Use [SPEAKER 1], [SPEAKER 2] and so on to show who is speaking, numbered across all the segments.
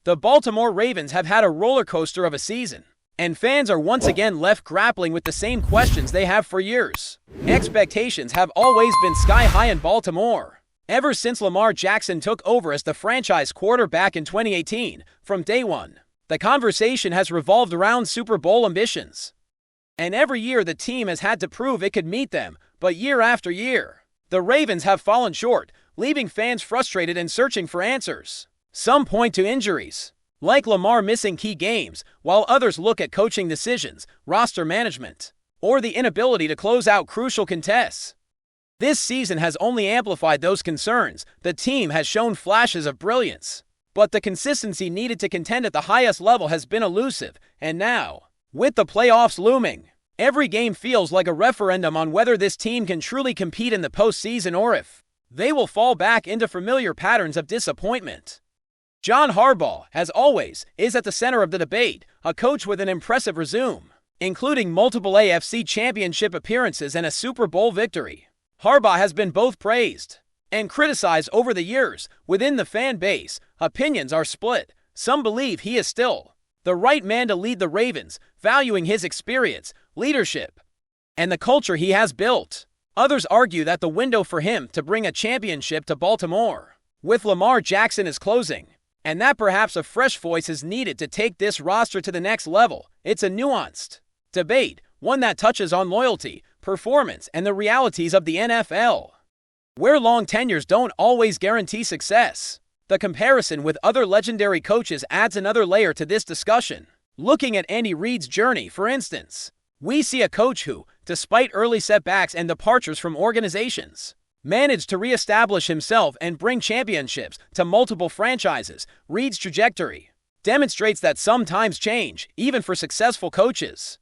[SPEAKER 1] The Baltimore Ravens have had a roller coaster of a season, and fans are once again left grappling with the same questions they have for years. Expectations have always been sky high in Baltimore. Ever since Lamar Jackson took over as the franchise quarterback in 2018, from day one, the conversation has revolved around Super Bowl ambitions. And every year the team has had to prove it could meet them, but year after year, the Ravens have fallen short, leaving fans frustrated and searching for answers. Some point to injuries, like Lamar missing key games, while others look at coaching decisions, roster management, or the inability to close out crucial contests. This season has only amplified those concerns. The team has shown flashes of brilliance, but the consistency needed to contend at the highest level has been elusive, and now, with the playoffs looming, every game feels like a referendum on whether this team can truly compete in the postseason or if they will fall back into familiar patterns of disappointment. John Harbaugh, as always, is at the center of the debate, a coach with an impressive resume, including multiple AFC Championship appearances and a Super Bowl victory. Harbaugh has been both praised and criticized over the years. Within the fan base, opinions are split. Some believe he is still the right man to lead the Ravens, valuing his experience, leadership, and the culture he has built. Others argue that the window for him to bring a championship to Baltimore with Lamar Jackson is closing, and that perhaps a fresh voice is needed to take this roster to the next level. It's a nuanced debate, one that touches on loyalty, performance, and the realities of the NFL, where long tenures don't always guarantee success. The comparison with other legendary coaches adds another layer to this discussion. Looking at Andy Reid's journey, for instance, we see a coach who, despite early setbacks and departures from organizations, managed to reestablish himself and bring championships to multiple franchises. Reid's trajectory demonstrates that sometimes change, even for successful coaches,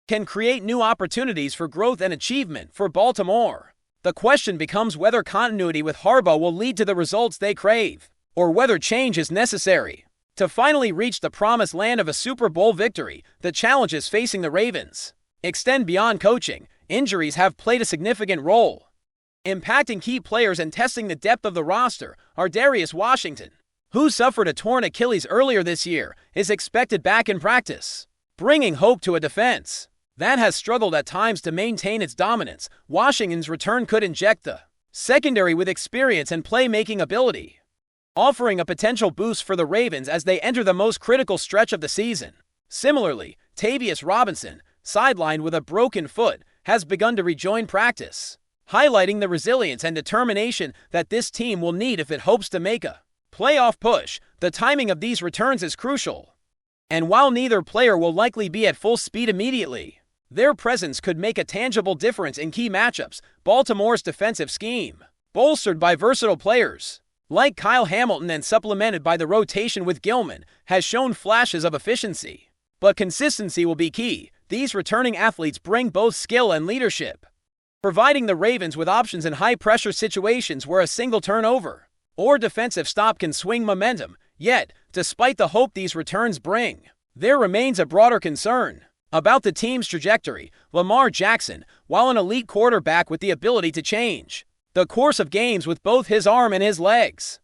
[SPEAKER 1] can create new opportunities for growth and achievement. For Baltimore, the question becomes whether continuity with Harbaugh will lead to the results they crave, or whether change is necessary to finally reach the promised land of a Super Bowl victory. The challenges facing the Ravens extend beyond coaching. Injuries have played a significant role, impacting key players and testing the depth of the roster. Darius Washington, who suffered a torn Achilles earlier this year, is expected back in practice, bringing hope to a defense that has struggled at times to maintain its dominance. Washington's return could inject the secondary with experience and playmaking ability, offering a potential boost for the Ravens as they enter the most critical stretch of the season. Similarly, Tavius Robinson, sidelined with a broken foot, has begun to rejoin practice, highlighting the resilience and determination that this team will need if it hopes to make a playoff push. The timing of these returns is crucial, and while neither player will likely be at full speed immediately, their presence could make a tangible difference in key matchups. Baltimore's defensive scheme, bolstered by versatile players like Kyle Hamilton and supplemented by the rotation with Gilman, has shown flashes of efficiency, but consistency will be key. These returning athletes bring both skill and leadership, providing the Ravens with options in high-pressure situations where a single turnover or defensive stop can swing momentum. Yet, despite the hope these returns bring, there remains a broader concern about the team's trajectory. Lamar Jackson, while an elite quarterback with the ability to change the course of games with both his arm and his legs,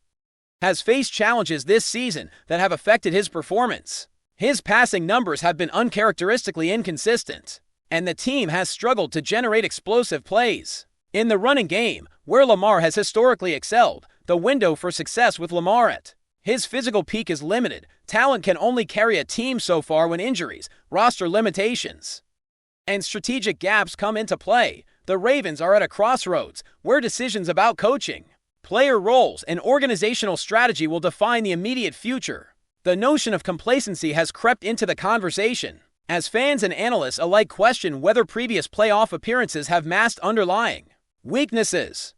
[SPEAKER 1] has faced challenges this season that have affected his performance. His passing numbers have been uncharacteristically inconsistent, and the team has struggled to generate explosive plays in the running game, where Lamar has historically excelled. The window for success with Lamar at his physical peak is limited. Talent can only carry a team so far when injuries, roster limitations, and strategic gaps come into play. The Ravens are at a crossroads where decisions about coaching, player roles, and organizational strategy will define the immediate future. The notion of complacency has crept into the conversation, as fans and analysts alike question whether previous playoff appearances have masked underlying weaknesses.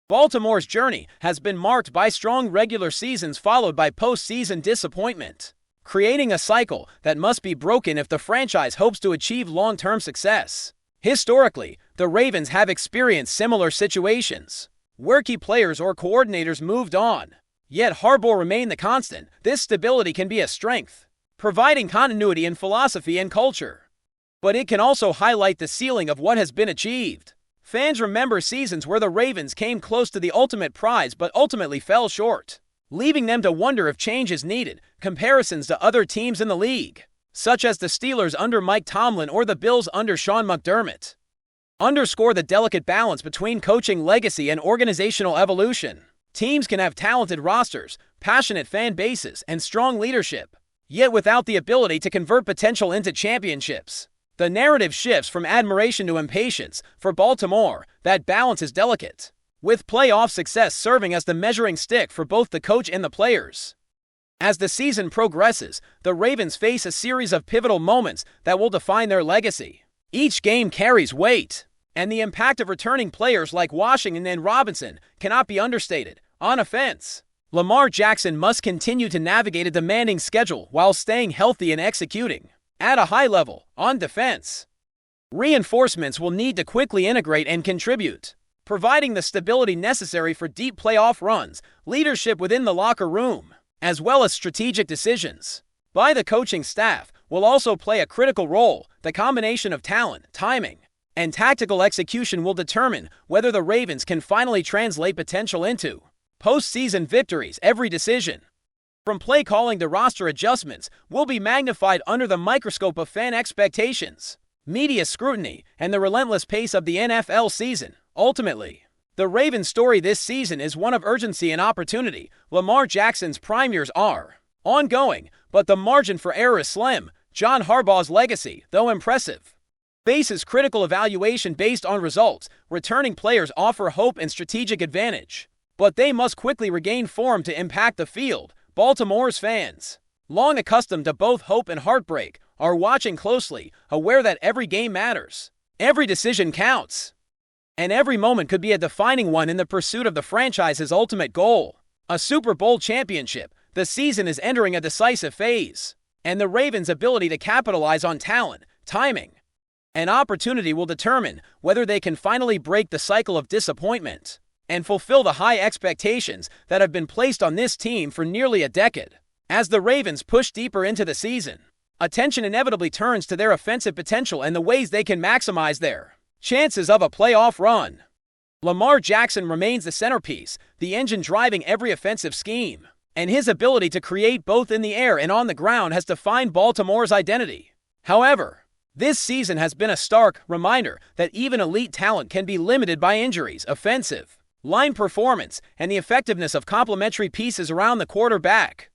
[SPEAKER 1] Baltimore's journey has been marked by strong regular seasons followed by postseason disappointment, creating a cycle that must be broken if the franchise hopes to achieve long-term success. Historically, the Ravens have experienced similar situations, where key players or coordinators moved on, yet Harbaugh remained the constant. This stability can be a strength, providing continuity in philosophy and culture, but it can also highlight the ceiling of what has been achieved. Fans remember seasons where the Ravens came close to the ultimate prize but ultimately fell short, leaving them to wonder if change is needed. Comparisons to other teams in the league, such as the Steelers under Mike Tomlin or the Bills under Sean McDermott, underscore the delicate balance between coaching legacy and organizational evolution. Teams can have talented rosters, passionate fan bases, and strong leadership, yet without the ability to convert potential into championships. The narrative shifts from admiration to impatience. For Baltimore, that balance is delicate, with playoff success serving as the measuring stick for both the coach and the players. As the season progresses, the Ravens face a series of pivotal moments that will define their legacy. Each game carries weight, and the impact of returning players like Washington and Robinson cannot be understated. On offense, Lamar Jackson must continue to navigate a demanding schedule while staying healthy and executing at a high level. On defense, reinforcements will need to quickly integrate and contribute, providing the stability necessary for deep playoff runs. Leadership within the locker room, as well as strategic decisions by the coaching staff, will also play a critical role. The combination of talent, timing, and tactical execution will determine whether the Ravens can finally translate potential into postseason victories. Every decision, from play calling to roster adjustments, will be magnified under the microscope of fan expectations, media scrutiny, and the relentless pace of the NFL season. Ultimately, the Ravens' story this season is one of urgency and opportunity. Lamar Jackson's prime years are ongoing, but the margin for error is slim. John Harbaugh's legacy, though impressive, faces critical evaluation based on results. Returning players offer hope and strategic advantage, but they must quickly regain form to impact the field. Baltimore's fans, long accustomed to both hope and heartbreak, are watching closely, aware that every game matters, every decision counts, and every moment could be a defining one in the pursuit of the franchise's ultimate goal, a Super Bowl championship. The season is entering a decisive phase, and the Ravens' ability to capitalize on talent, timing, and opportunity will determine whether they can finally break the cycle of disappointment and fulfill the high expectations that have been placed on this team for nearly a decade. As the Ravens push deeper into the season, attention inevitably turns to their offensive potential and the ways they can maximize their chances of a playoff run. Lamar Jackson remains the centerpiece, the engine driving every offensive scheme, and his ability to create both in the air and on the ground has defined Baltimore's identity. However, this season has been a stark reminder that even elite talent can be limited by injuries, offensive line performance, and the effectiveness of complementary pieces around the quarterback.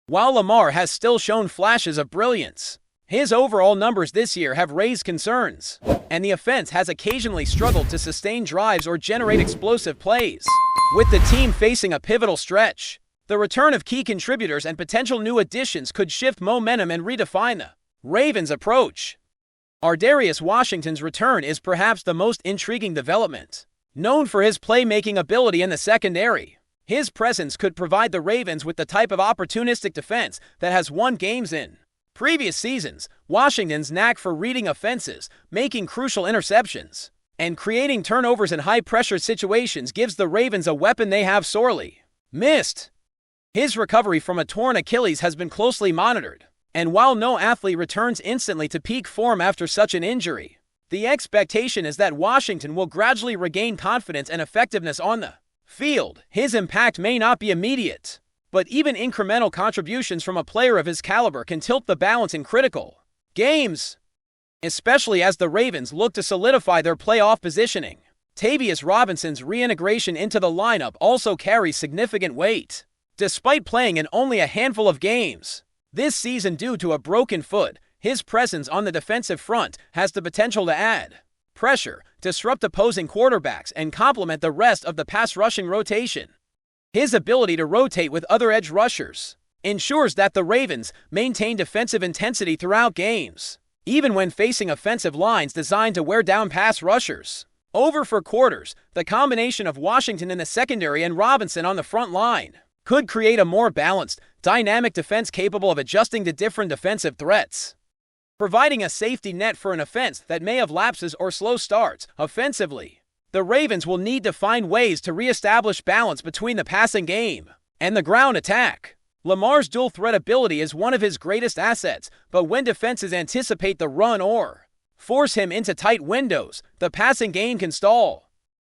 [SPEAKER 1] While Lamar has still shown flashes of brilliance, his overall numbers this year have raised concerns, and the offense has occasionally struggled to sustain drives or generate explosive plays. With the team facing a pivotal stretch, the return of key contributors and potential new additions could shift momentum and redefine the Ravens' approach. Ardarius Washington's return is perhaps the most intriguing development. Known for his playmaking ability in the secondary, his presence could provide the Ravens with the type of opportunistic defense that has won games in previous seasons. Washington's knack for reading offenses, making crucial interceptions, and creating turnovers in high-pressure situations gives the Ravens a weapon they have sorely missed. His recovery from a torn Achilles has been closely monitored, and while no athlete returns instantly to peak form after such an injury, the expectation is that Washington will gradually regain confidence and effectiveness on the field. His impact may not be immediate, but even incremental contributions from a player of his caliber can tilt the balance in critical games, especially as the Ravens look to solidify their playoff positioning. Tavius Robinson's reintegration into the lineup also carries significant weight. Despite playing in only a handful of games this season due to a broken foot, his presence on the defensive front has the potential to add pressure, disrupt opposing quarterbacks, and complement the rest of the pass-rushing rotation. His ability to rotate with other edge rushers ensures that the Ravens maintain defensive intensity throughout games, even when facing offensive lines designed to wear down pass rushers. Over for quarters, the combination of Washington in the secondary and Robinson on the front line could create a more balanced, dynamic defense capable of adjusting to different defensive threats, providing a safety net for an offense that may have lapses or slow starts. Offensively, the Ravens will need to find ways to reestablish balance between the passing game and the ground attack. Lamar's dual-threat ability is one of his greatest assets, but when defenses anticipate the run or force him into tight windows, the passing game can stall.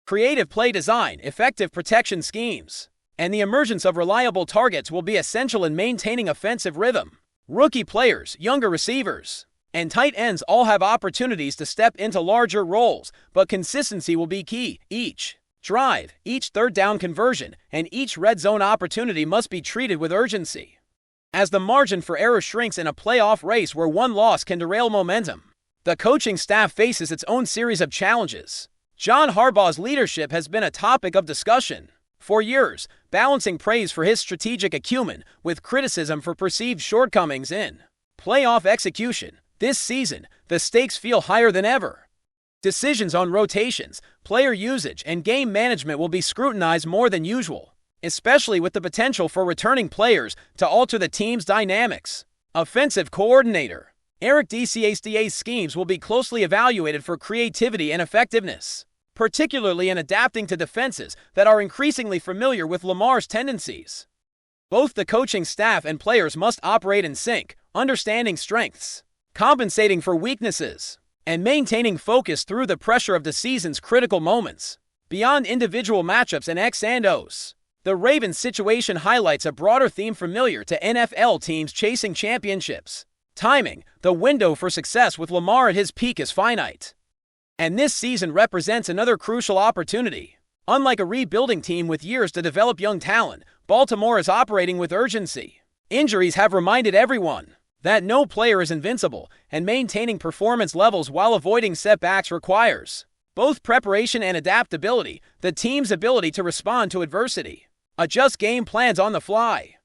[SPEAKER 1] Creative play design, effective protection schemes, and the emergence of reliable targets will be essential in maintaining offensive rhythm. Rookie players, younger receivers, and tight ends all have opportunities to step into larger roles, but consistency will be key. Each drive, each third down conversion, and each red zone opportunity must be treated with urgency, as the margin for error shrinks in a playoff race where one loss can derail momentum. The coaching staff faces its own series of challenges. John Harbaugh's leadership has been a topic of discussion for years, balancing praise for his strategic acumen with criticism for perceived shortcomings in playoff execution. This season, the stakes feel higher than ever. Decisions on rotations, player usage, and game management will be scrutinized more than usual, especially with the potential for returning players to alter the team's dynamics. Offensive coordinator Eric DCA's schemes will be closely evaluated for creativity and effectiveness, particularly in adapting to defenses that are increasingly familiar with LAMAR's tendencies. Both the coaching staff and players must operate in sync, understanding strengths, compensating for weaknesses, and maintaining focus through the pressure of the season's critical moments. Beyond individual matchups and X and O's, the Ravens' situation highlights a broader theme familiar to NFL teams chasing championships. Timing, the window for success with LAMAR at his peak is finite, and this season represents another crucial opportunity. Unlike a rebuilding team with years to develop young talent, Baltimore is operating with urgency. Injuries have reminded everyone that no player is invincible, and maintaining performance levels while avoiding setbacks requires both preparation and adaptability. The team's ability to respond to adversity, adjust game plans on the fly,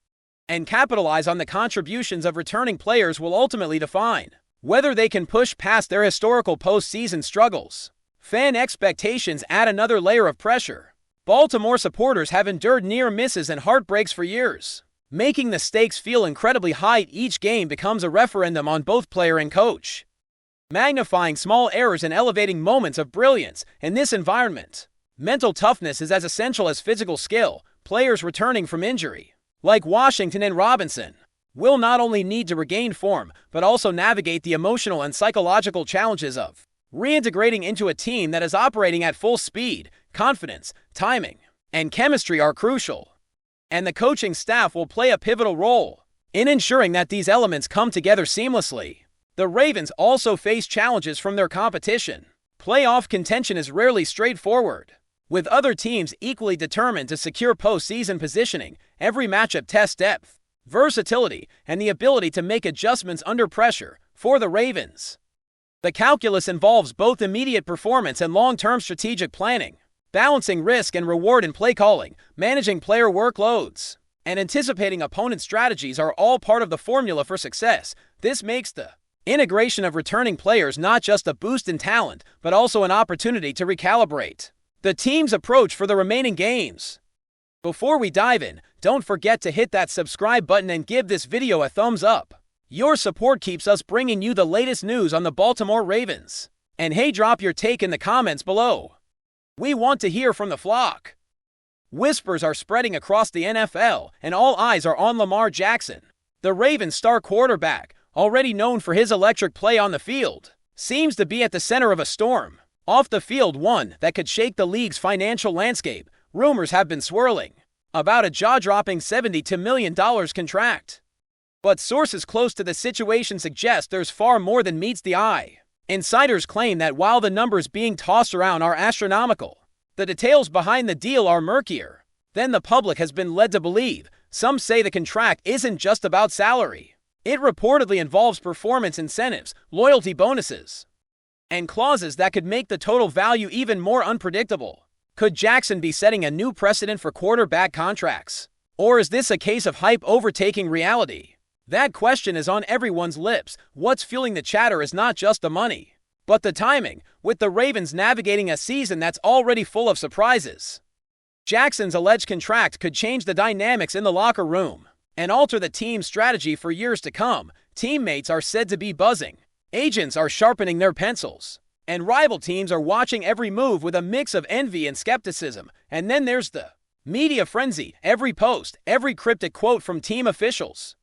[SPEAKER 1] and capitalize on the contributions of returning players will ultimately define whether they can push past their historical postseason struggles. Fan expectations add another layer of pressure. Baltimore supporters have endured near misses and heartbreaks for years, making the stakes feel incredibly high. Each game becomes a referendum on both player and coach, magnifying small errors and elevating moments of brilliance. In this environment, mental toughness is as essential as physical skill. Players returning from injury, like Washington and Robinson, will not only need to regain form, but also navigate the emotional and psychological challenges of reintegrating into a team that is operating at full speed. Confidence, timing, and chemistry are crucial, and the coaching staff will play a pivotal role in ensuring that these elements come together seamlessly. The Ravens also face challenges from their competition. Playoff contention is rarely straightforward, with other teams equally determined to secure postseason positioning. Every matchup tests depth, versatility, and the ability to make adjustments under pressure. For the Ravens, the calculus involves both immediate performance and long-term strategic planning. Balancing risk and reward in play calling, managing player workloads, and anticipating opponent strategies are all part of the formula for success. This makes the integration of returning players not just a boost in talent, but also an opportunity to recalibrate the team's approach for the remaining games. Before we dive in, don't forget to hit that subscribe button and give this video a thumbs up. Your support keeps us bringing you the latest news on the Baltimore Ravens. And hey, drop your take in the comments below. We want to hear from the flock. Whispers are spreading across the NFL, and all eyes are on Lamar Jackson. The Ravens' star quarterback, already known for his electric play on the field, seems to be at the center of a storm. Off the field, one that could shake the league's financial landscape. Rumors have been swirling about a jaw-dropping $72 million contract, but sources close to the situation suggest there's far more than meets the eye. Insiders claim that while the numbers being tossed around are astronomical, the details behind the deal are murkier than the public has been led to believe. Some say the contract isn't just about salary. It reportedly involves performance incentives, loyalty bonuses, and clauses that could make the total value even more unpredictable. Could Jackson be setting a new precedent for quarterback contracts? Or is this a case of hype overtaking reality? That question is on everyone's lips. What's fueling the chatter is not just the money, but the timing, with the Ravens navigating a season that's already full of surprises. Jackson's alleged contract could change the dynamics in the locker room and alter the team's strategy for years to come. Teammates are said to be buzzing, agents are sharpening their pencils, and rival teams are watching every move with a mix of envy and skepticism. And then there's the media frenzy. Every post, every cryptic quote from team officials,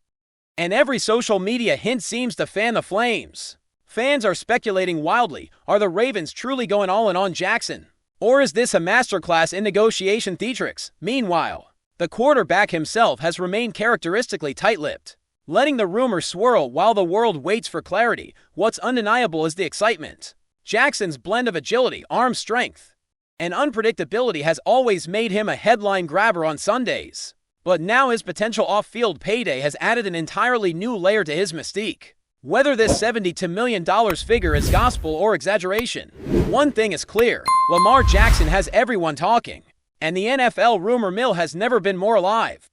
[SPEAKER 1] and every social media hint seems to fan the flames. Fans are speculating wildly. Are the Ravens truly going all in on Jackson? Or is this a masterclass in negotiation theatrics? Meanwhile, the quarterback himself has remained characteristically tight-lipped, letting the rumors swirl while the world waits for clarity. What's undeniable is the excitement. Jackson's blend of agility, arm strength, and unpredictability has always made him a headline grabber on Sundays. But now his potential off-field payday has added an entirely new layer to his mystique. Whether this $72 million figure is gospel or exaggeration, one thing is clear: Lamar Jackson has everyone talking, and the NFL rumor mill has never been more alive.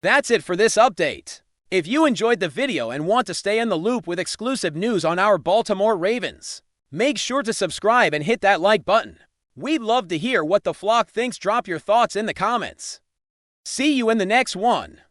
[SPEAKER 1] That's it for this update. If you enjoyed the video and want to stay in the loop with exclusive news on our Baltimore Ravens, make sure to subscribe and hit that like button. We'd love to hear what the flock thinks. Drop your thoughts in the comments. See you in the next one.